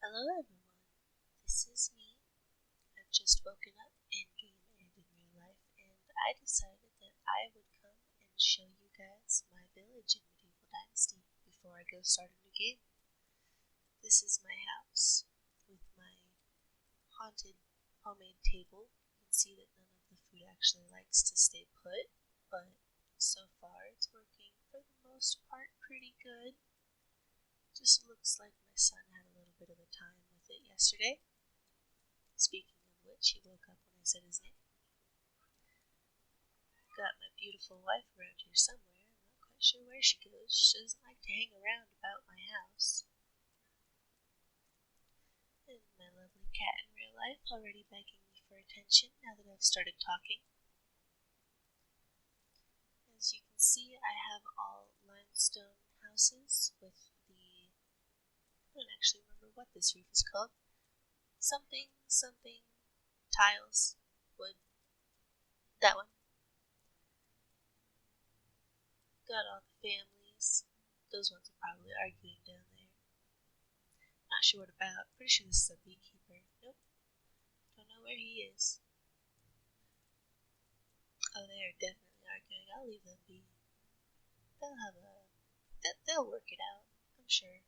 Hello everyone, this is me. I've just woken up in-game and in real life, and I decided that I would come and show you guys my village in Medieval Dynasty before I go start a new game. This is my house with my haunted homemade table. You can see that none of the food actually likes to stay put, but so far it's working for the most part pretty good. Just looks like my son had a little bit of a time with it yesterday. Speaking of which, he woke up when I said his name. Got my beautiful wife around here somewhere. I'm not quite sure where she goes. She doesn't like to hang around about my house. And my lovely cat in real life already begging me for attention now that I've started talking. As you can see, I have all limestone houses with I don't actually remember what this roof is called. Something tiles, wood. That one. Got all the families. Those ones are probably arguing down there. Not sure what about. Pretty sure this is a beekeeper. Nope. Don't know where he is. Oh, they are definitely arguing. I'll leave them be. They'll work it out, I'm sure.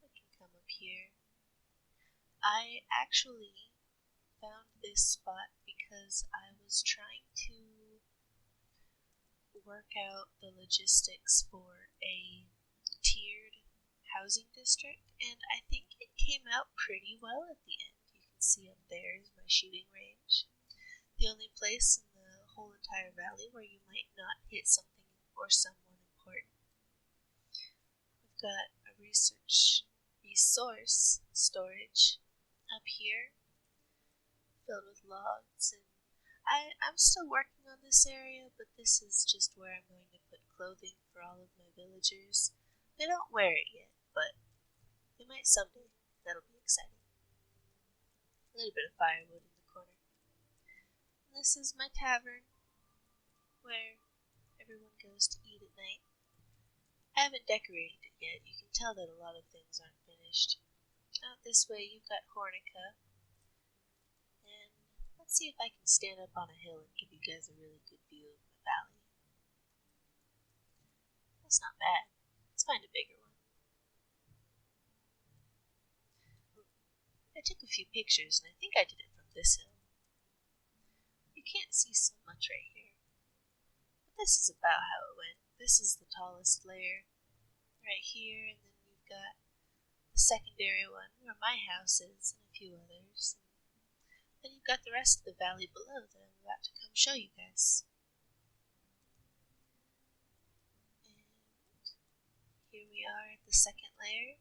I can come up here. I actually found this spot because I was trying to work out the logistics for a tiered housing district, and I think it came out pretty well at the end. You can see up there is my shooting range. The only place in the whole entire valley where you might not hit something or someone important. We've got a resource storage up here filled with logs, and I'm still working on this area, but this is just where I'm going to put clothing for all of my villagers. They don't wear it yet, but they might someday. That'll be exciting. A little bit of firewood in the corner. And this is my tavern, where everyone goes to eat at night. I haven't decorated it yet. You can tell that a lot of things aren't finished. Out this way, you've got Hornica. And let's see if I can stand up on a hill and give you guys a really good view of my valley. That's not bad. Let's find a bigger one. I took a few pictures, and I think I did it from this hill. You can't see so much right here. But this is about how it went. This is the tallest layer right here, and then you've got the secondary one where my house is and a few others. And then you've got the rest of the valley below that I'm about to come show you guys. And here we are at the second layer.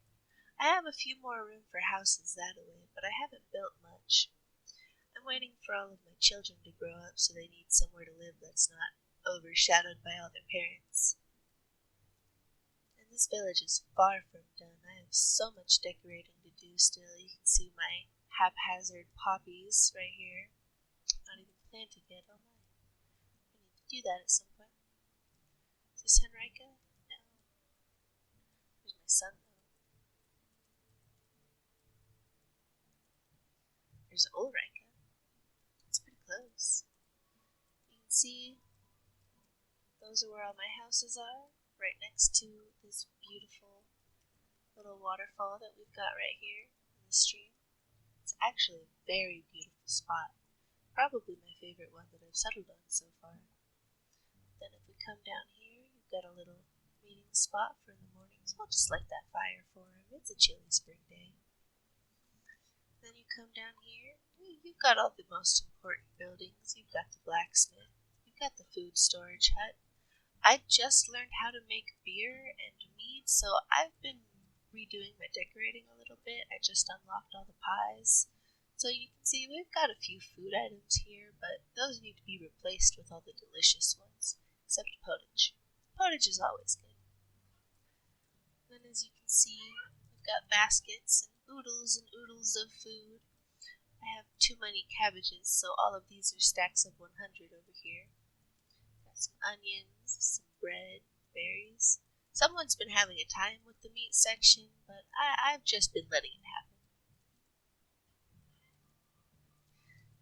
I have a few more room for houses that way, but I haven't built much. I'm waiting for all of my children to grow up, so they need somewhere to live that's not overshadowed by all their parents. And this village is far from done. I have so much decorating to do still. You can see my haphazard poppies right here. Not even planted yet, oh my. I need to do that at some point. Is this Henrika? No. There's my son, though. There's Ulrika. It's pretty close. You can see those are where all my houses are, right next to this beautiful little waterfall that we've got right here in the stream. It's actually a very beautiful spot. Probably my favorite one that I've settled on so far. Then if we come down here, you've got a little meeting spot for in the mornings. We'll just light that fire for him. It's a chilly spring day. Then you come down here, you've got all the most important buildings. You've got the blacksmith. You've got the food storage hut. I just learned how to make beer and mead, so I've been redoing my decorating a little bit. I just unlocked all the pies. So you can see we've got a few food items here, but those need to be replaced with all the delicious ones, except pottage. Pottage is always good. Then as you can see, we've got baskets and oodles of food. I have too many cabbages, so all of these are stacks of 100 over here. Got some onions, some bread, berries, Someone's been having a time with the meat section, but I've just been letting it happen.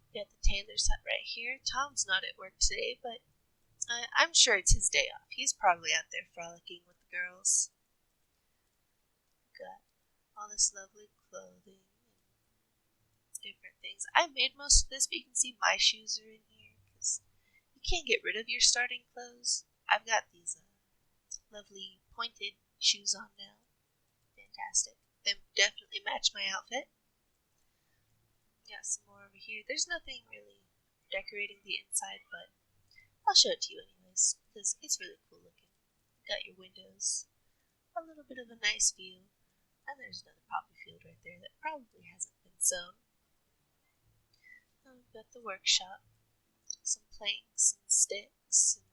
We got the tailor's hut right here. Tom's not at work today, but I'm sure it's his day off. He's probably out there frolicking with the girls. Got all this lovely clothing and different things. I made most of this, but you can see my shoes are in here because you can't get rid of your starting clothes. I've got these lovely pointed shoes on now. Fantastic. They definitely match my outfit. Got some more over here. There's nothing really decorating the inside, but I'll show it to you anyways because it's really cool looking. Got your windows, a little bit of a nice view, and there's another poppy field right there that probably hasn't been sown. And we've got the workshop, some planks and sticks, and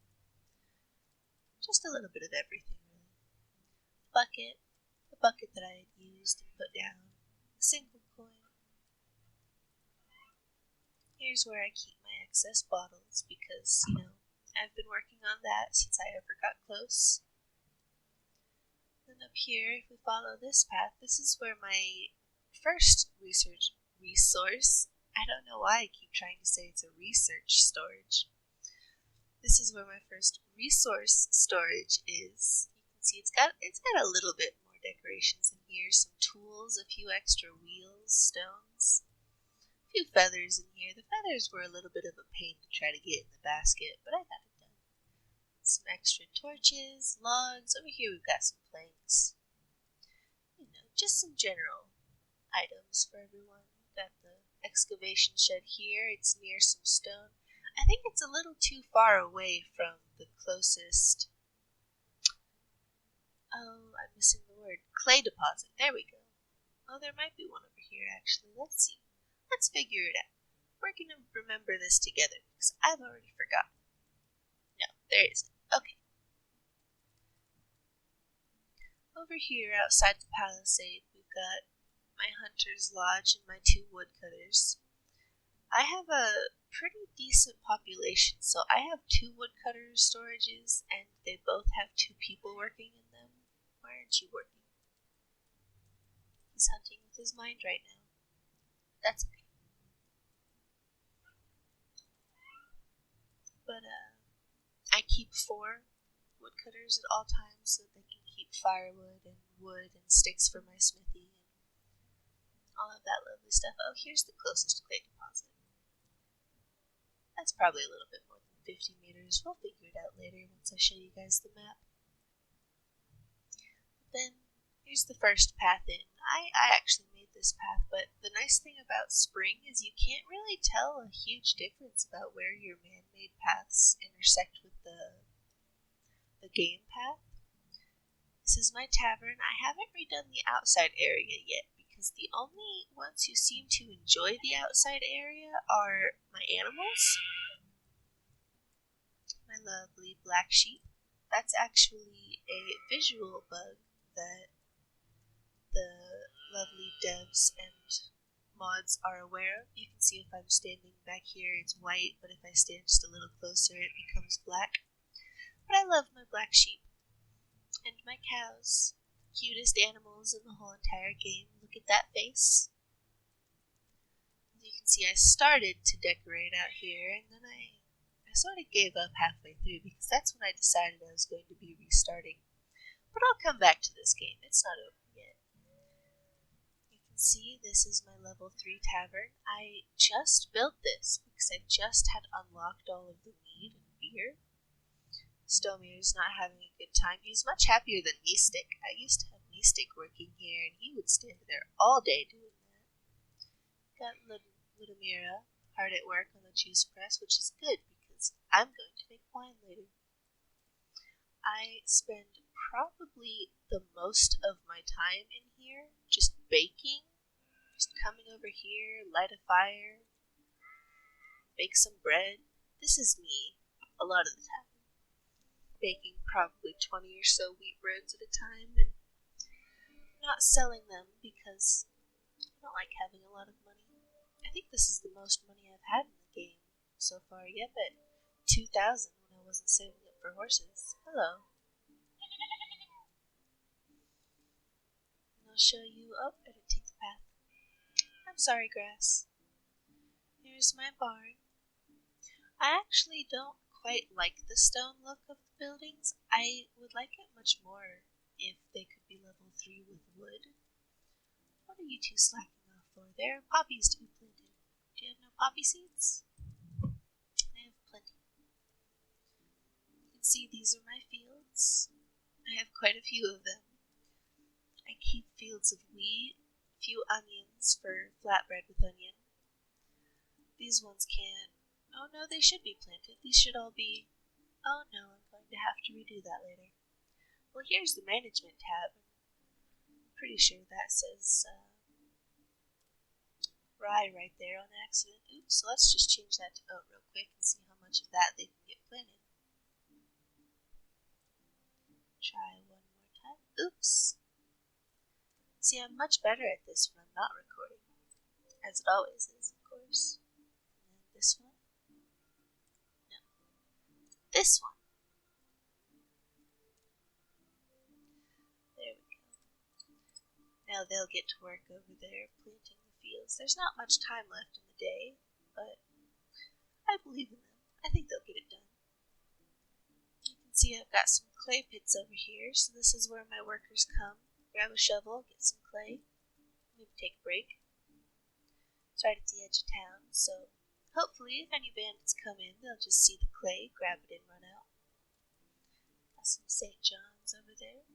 just a little bit of everything really. The bucket that I had used and put down, a single coin. Here's where I keep my excess bottles because, I've been working on that since I ever got close. Then up here, if we follow this path, this is where my first research resource, I don't know why I keep trying to say it's a research storage. This is where my first resource storage is. You can see it's got a little bit more decorations in here, some tools, a few extra wheels, stones. Few feathers in here. The feathers were a little bit of a pain to try to get in the basket, but I got it done. Some extra torches, logs. Over here we've got some planks. Just some general items for everyone. We've got the excavation shed here. It's near some stone. I think it's a little too far away from the closest... Oh, I'm missing the word. Clay deposit. There we go. Oh, there might be one over here, actually. Let's see. Let's figure it out. We're going to remember this together because I've already forgotten. No, there isn't. Okay. Over here outside the palisade, we've got my hunter's lodge and my 2 woodcutters. I have a pretty decent population, so I have 2 woodcutter storages and they both have 2 people working in them. Why aren't you working? He's hunting with his mind right now. That's okay. But I keep 4 woodcutters at all times so they can keep firewood and wood and sticks for my smithy and all of that lovely stuff. Oh, here's the closest clay deposit. That's probably a little bit more than 50 meters. We'll figure it out later once I show you guys the map. But then here's the first path in. I actually made this path, but the nice thing about spring is you can't really tell a huge difference about where your man-made paths intersect with the game path. This is my tavern. I haven't redone the outside area yet because the only ones who seem to enjoy the outside area are my animals. My lovely black sheep. That's actually a visual bug that the lovely devs and mods are aware of. You can see if I'm standing back here, it's white, but if I stand just a little closer, it becomes black. But I love my black sheep and my cows. Cutest animals in the whole entire game. Look at that face. As you can see, I started to decorate out here, and then I sort of gave up halfway through because that's when I decided I was going to be restarting. But I'll come back to this game. It's not over yet. You can see this is my level 3 tavern. I just built this because I just had unlocked all of the mead and beer. Stomir's not having a good time. He's much happier than Mystic. I used to have Mystic working here, and he would stand there all day doing that. Got Ludmira hard at work on the juice press, which is good because I'm going to make wine later. I spend probably the most of my time in here just baking, just coming over here, light a fire, bake some bread. This is me a lot of the time. Baking probably 20 or so wheat breads at a time and not selling them because I don't like having a lot of money. I think this is the most money I've had in the game so far. Yep, at 2,000 when I wasn't saving up for horses. Hello. show you. Oh, I didn't take the path. I'm sorry, grass. Here's my barn. I actually don't quite like the stone look of the buildings. I would like it much more if they could be level 3 with wood. What are you two slacking off for? There are poppies to be planted. Do you have no poppy seeds? I have plenty. You can see these are my fields. I have quite a few of them. I keep fields of wheat, a few onions for flatbread with onion. These ones can't. Oh no, they should be planted. These should all be. Oh no, I'm going to have to redo that later. Well, here's the management tab. I'm pretty sure that says rye right there on accident. Oops, so let's just change that to oat real quick and see how much of that they can get planted. Try one more time. Oops. See, I'm much better at this when I'm not recording. As it always is, of course. And then this one. No. This one. There we go. Now they'll get to work over there planting the fields. There's not much time left in the day, but I believe in them. I think they'll get it done. You can see I've got some clay pits over here, so this is where my workers come. Grab a shovel, get some clay, maybe take a break. It's right at the edge of town, so hopefully if any bandits come in, they'll just see the clay, grab it and run out. Got some St. John's over there.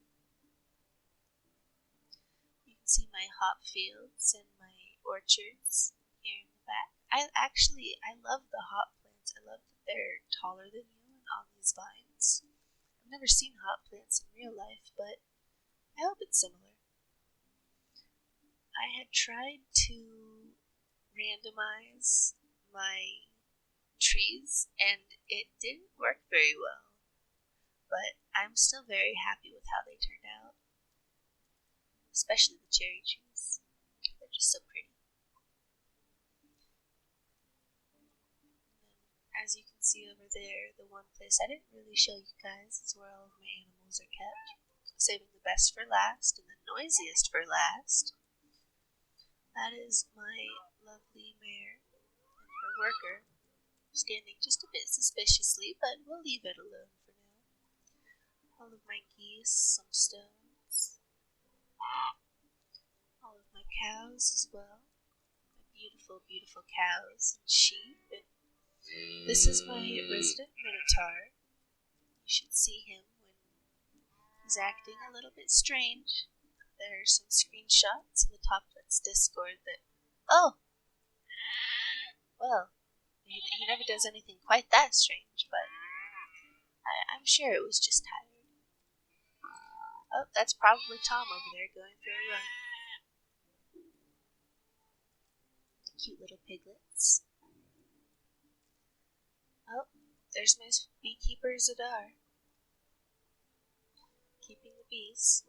You can see my hop fields and my orchards here in the back. I love the hop plants. I love that they're taller than you and on these vines. I've never seen hop plants in real life, but I hope it's similar. I had tried to randomize my trees, and it didn't work very well. But I'm still very happy with how they turned out. Especially the cherry trees. They're just so pretty. And as you can see over there, the one place I didn't really show you guys is where all of my animals are kept. Saving the best for last and the noisiest for last. That is my lovely mare and her worker, standing just a bit suspiciously, but we'll leave it alone for now. All of my geese, some stones. All of my cows as well. My beautiful, beautiful cows and sheep. And this is my resident Minotaur. You should see him when he's acting a little bit strange. There are some screenshots in the Toplets Discord that, oh, well, he never does anything quite that strange, but I'm sure it was just tired. Oh, that's probably Tom over there going for a run. Cute little piglets. Oh, there's my beekeeper Zadar. Keeping the bees.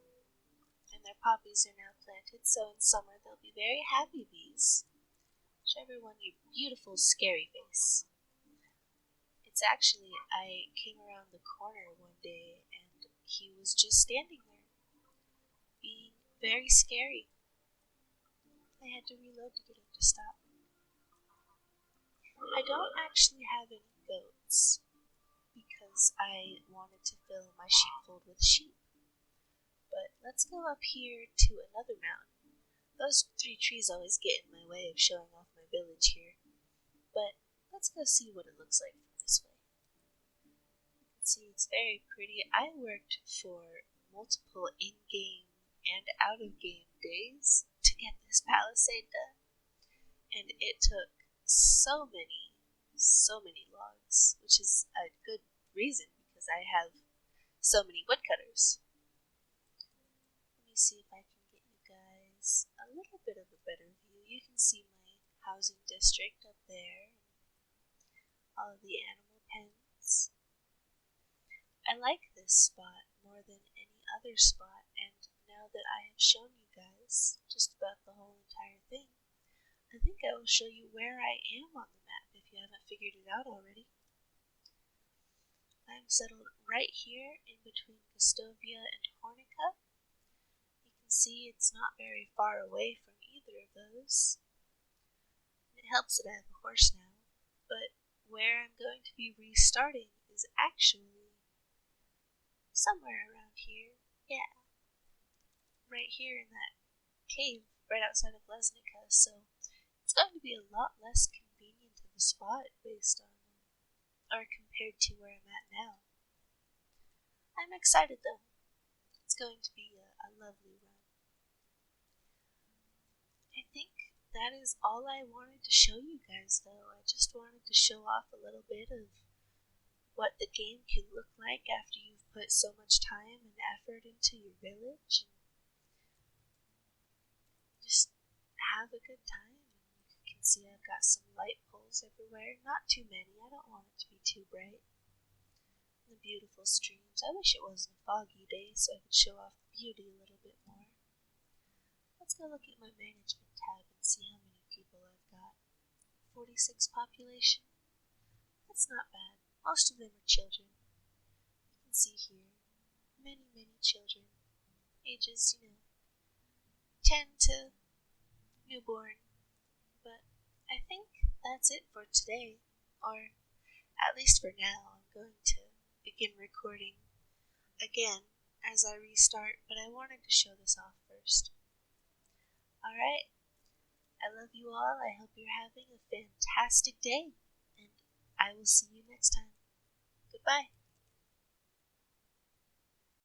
And their poppies are now planted, so in summer they'll be very happy bees. Show everyone your beautiful scary face. It's actually, I came around the corner one day and he was just standing there, being very scary. I had to reload to get him to stop. I don't actually have any goats because I wanted to fill my sheepfold with sheep. But let's go up here to another mountain. Those 3 trees always get in my way of showing off my village here. But let's go see what it looks like from this way. You can see it's very pretty. I worked for multiple in-game and out-of-game days to get this palisade done. And it took so many logs, which is a good reason because I have so many woodcutters. Let me see if I can get you guys a little bit of a better view. You can see my housing district up there, all of the animal pens. I like this spot more than any other spot, and now that I have shown you guys just about the whole entire thing, I think I will show you where I am on the map if you haven't figured it out already. I'm settled right here in between Gustovia and Hornica. You can can see it's not very far away from either of those. It helps that I have a horse now, but where I'm going to be restarting is actually somewhere around here. Yeah, right here in that cave right outside of Lesnica, so it's going to be a lot less convenient of a spot based on, or compared to where I'm at now. I'm excited though. It's going to be a lovely run. I think that is all I wanted to show you guys though. I just wanted to show off a little bit of what the game can look like after you've put so much time and effort into your village. And just have a good time. You can see I've got some light poles everywhere. Not too many. I don't want it to be too bright. And the beautiful streams. I wish it wasn't a foggy day so I could show off the beauty a little bit more. Let's go look at my management tab and see how many people I've got. 46 population. That's not bad. Most of them are children. You can see here, many children. Ages, 10 to newborn. But I think that's it for today. Or, at least for now, I'm going to begin recording again as I restart, but I wanted to show this off first. Alright, I love you all. I hope you're having a fantastic day, and I will see you next time. Goodbye.